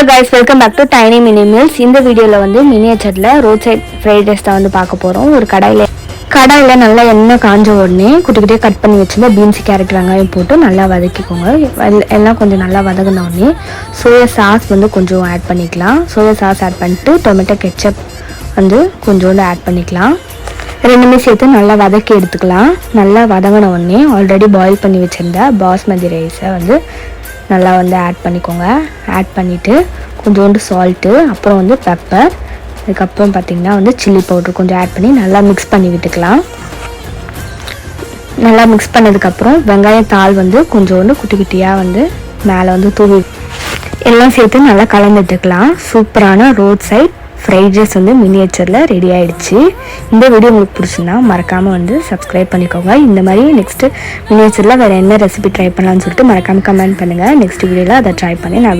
Hello guys, welcome back to tiny mini meals. இந்த வீடியோவில் வந்து மினியேச்சரில் ரோட் சைட் ஃப்ரைட் ரைஸ் தான் வந்து பார்க்க போகிறோம். ஒரு கடாயில் நல்லா எண்ணெய் காஞ்ச உடனே குட்டி கட் பண்ணி வச்சுருந்தா பீன்ஸ், கேரட், வெங்காயம் போட்டு நல்லா வதக்கிக்கோங்க. எல்லாம் கொஞ்சம் நல்லா வதங்கின உடனே சோயா சாஸ் வந்து கொஞ்சம் ஆட் பண்ணிக்கலாம். சோயா சாஸ் ஆட் பண்ணிட்டு டொமேட்டோ கெச்சப் வந்து கொஞ்சோண்டு ஆட் பண்ணிக்கலாம். ரெண்டுமே சேர்த்து நல்லா வதக்கி எடுத்துக்கலாம். நல்லா வதங்கின உடனே ஆல்ரெடி பாயில் பண்ணி வச்சுருந்த பாஸ்மதி ரைஸை வந்து நல்லா வந்து ஆட் பண்ணிக்கோங்க. ஆட் பண்ணிவிட்டு கொஞ்சோண்டு சால்ட்டு, அப்புறம் வந்து பெப்பர், அதுக்கப்புறம் பார்த்திங்கன்னா வந்து சில்லி பவுட்ரு கொஞ்சம் ஆட் பண்ணி நல்லா மிக்ஸ் பண்ணி விட்டுக்கலாம். நல்லா மிக்ஸ் பண்ணதுக்கப்புறம் வெங்காயத்தாள் வந்து கொஞ்சோண்டு குட்டியாக வந்து மேலே வந்து தூவி எல்லாம் சேர்த்து நல்லா கலந்துட்டுக்கலாம். சூப்பரான ரோட் சைட் ஃப்ரைட் ரைஸ் வந்து மினியேச்சரில் ரெடி ஆகிடுச்சு. இந்த வீடியோ உங்களுக்கு பிடிச்சிருந்தா மறக்காமல் வந்து சப்ஸ்கிரைப் பண்ணிக்கோங்க. இந்த மாதிரி நெக்ஸ்ட்டு மினியேச்சரில் வேறு என்ன ரெசிபி ட்ரை பண்ணலான்னு சொல்லிட்டு மறக்காமல் கமெண்ட் பண்ணுங்கள். நெக்ஸ்ட் வீடியோவில் அதை ட்ரை பண்ணி நான்